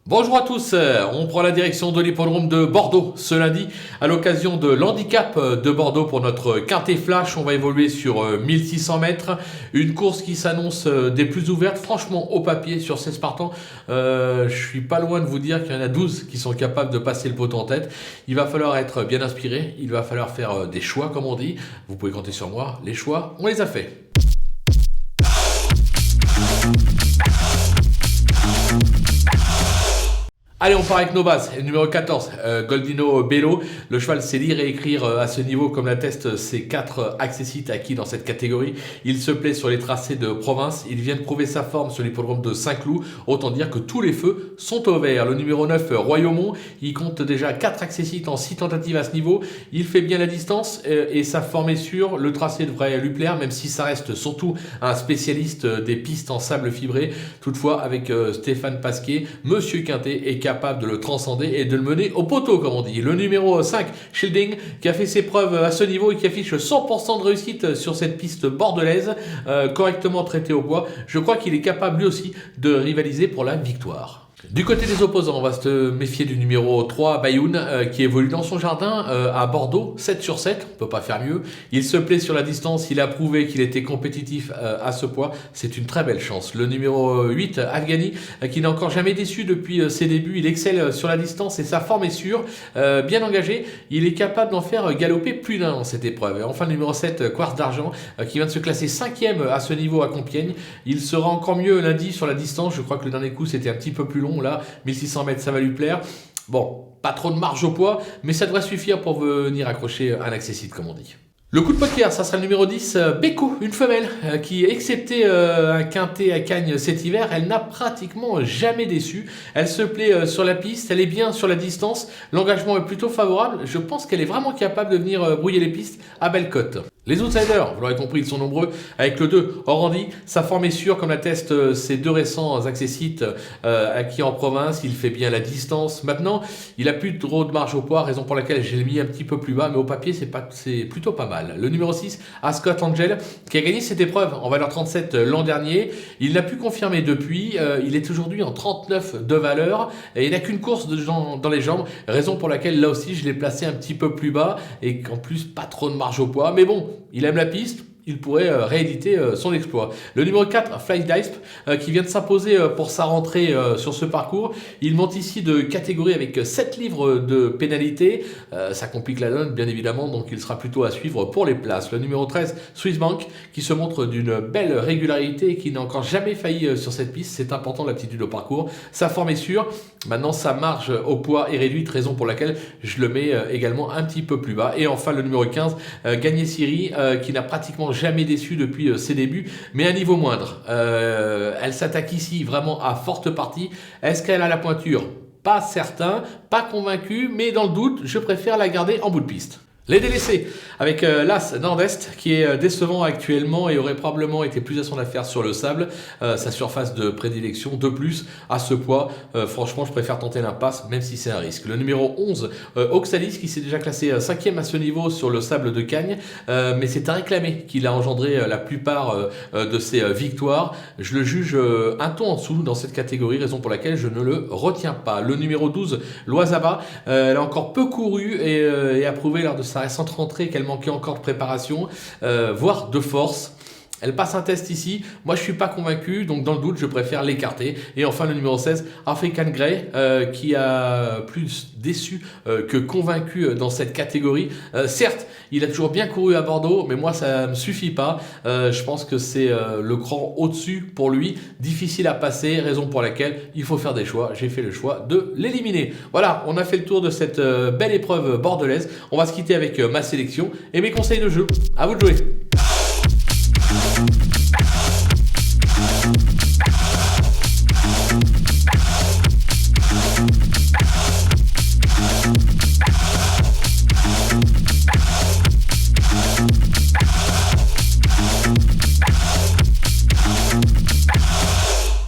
Bonjour à tous, on prend la direction de l'hippodrome de Bordeaux ce lundi à l'occasion de l'handicap de Bordeaux pour notre quintet flash. On va évoluer sur 1600 mètres, une course qui s'annonce des plus ouvertes, franchement au papier sur 16 partants. Je suis pas loin de vous dire qu'il y en a 12 qui sont capables de passer le poteau en tête. Il va falloir être bien inspiré, il va falloir faire des choix comme on dit. Vous pouvez compter sur moi, les choix, on les a faits. Allez, on part avec nos bases. Numéro 14, Goldino Bello. Le cheval sait lire et écrire à ce niveau, comme l'attestent ses 4 accessites acquis dans cette catégorie. Il se plaît sur les tracés de province. Il vient de prouver sa forme sur l'hippodrome de Saint-Cloud. Autant dire que tous les feux sont au vert. Le numéro 9, Royaumont, il compte déjà 4 accessites en 6 tentatives à ce niveau. Il fait bien la distance et sa forme est sûre. Le tracé devrait lui plaire, même si ça reste surtout un spécialiste des pistes en sable fibré. Toutefois, avec Stéphane Pasquier, Monsieur Quintet est capable de le transcender et de le mener au poteau, comme on dit. Le numéro 5, Shielding, qui a fait ses preuves à ce niveau et qui affiche 100% de réussite sur cette piste bordelaise, correctement traité au poids. Je crois qu'il est capable lui aussi de rivaliser pour la victoire. Du côté des opposants, on va se méfier du numéro 3, Bayoun, qui évolue dans son jardin à Bordeaux, 7 sur 7, on ne peut pas faire mieux. Il se plaît sur la distance, il a prouvé qu'il était compétitif à ce poids, c'est une très belle chance. Le numéro 8, Afghani, qui n'a encore jamais déçu depuis ses débuts, il excelle sur la distance et sa forme est sûre, bien engagé, il est capable d'en faire galoper plus d'un dans cette épreuve. Et enfin le numéro 7, Quartz d'Argent, qui vient de se classer 5e à ce niveau à Compiègne, il sera encore mieux lundi sur la distance, je crois que le dernier coup c'était un petit peu plus long. Là, 1600 mètres, ça va lui plaire. Bon, pas trop de marge au poids, mais ça devrait suffire pour venir accrocher un accessite, comme on dit. Le coup de poker, ça sera le numéro 10, Beko, une femelle, qui, excepté un quintet à Cagnes cet hiver, elle n'a pratiquement jamais déçu. Elle se plaît sur la piste, elle est bien sur la distance, l'engagement est plutôt favorable. Je pense qu'elle est vraiment capable de venir brouiller les pistes à belle cote. Les outsiders, vous l'aurez compris, ils sont nombreux. Avec le 2, Orandi, sa forme est sûre, comme l'attestent ses 2 récents accessites acquis en province. Il fait bien la distance. Maintenant, il a plus trop de marge au poids, raison pour laquelle j'ai mis un petit peu plus bas, mais au papier, c'est plutôt pas mal. Le numéro 6, Ascot Angel, qui a gagné cette épreuve en valeur 37 l'an dernier. Il n'a pu confirmer depuis. Il est aujourd'hui en 39 de valeur et il n'a qu'une course dans les jambes, raison pour laquelle là aussi je l'ai placé un petit peu plus bas et qu'en plus pas trop de marge au poids. Mais bon, il aime la piste, il pourrait rééditer son exploit. Le numéro 4, Fly Dice, qui vient de s'imposer pour sa rentrée sur ce parcours. Il monte ici de catégorie avec 7 livres de pénalité. Ça complique la donne, bien évidemment, donc il sera plutôt à suivre pour les places. Le numéro 13, Swiss Bank, qui se montre d'une belle régularité et qui n'a encore jamais failli sur cette piste. C'est important, l'aptitude au parcours. Sa forme est sûre. Maintenant, sa marge au poids est réduite, raison pour laquelle je le mets également un petit peu plus bas. Et enfin, le numéro 15, Gagné Siri, qui n'a pratiquement jamais déçu depuis ses débuts, mais à un niveau moindre. Elle s'attaque ici vraiment à forte partie. Est-ce qu'elle a la pointure? Pas certain, pas convaincu, mais dans le doute, je préfère la garder en bout de piste. Les délaissés, avec l'As Nord-Est qui est décevant actuellement et aurait probablement été plus à son affaire sur le sable. Sa surface de prédilection, de plus, à ce poids, franchement, je préfère tenter l'impasse, même si c'est un risque. Le numéro 11, Oxalis, qui s'est déjà classé 5e à ce niveau sur le sable de Cagnes, mais c'est un réclamé qui a engendré la plupart de ses victoires. Je le juge un ton en dessous dans cette catégorie, raison pour laquelle je ne le retiens pas. Le numéro 12, Loisaba, elle a encore peu couru et a prouvé lors de sa récente rentrée qu'elle manquait encore de préparation, voire de force. Elle passe un test ici, moi je suis pas convaincu, donc dans le doute je préfère l'écarter. Et enfin le numéro 16, African Grey, qui a plus déçu que convaincu dans cette catégorie. Certes, il a toujours bien couru à Bordeaux, mais moi ça me suffit pas. Je pense que c'est le cran au-dessus pour lui, difficile à passer, raison pour laquelle il faut faire des choix. J'ai fait le choix de l'éliminer. Voilà, on a fait le tour de cette belle épreuve bordelaise. On va se quitter avec ma sélection et mes conseils de jeu. À vous de jouer.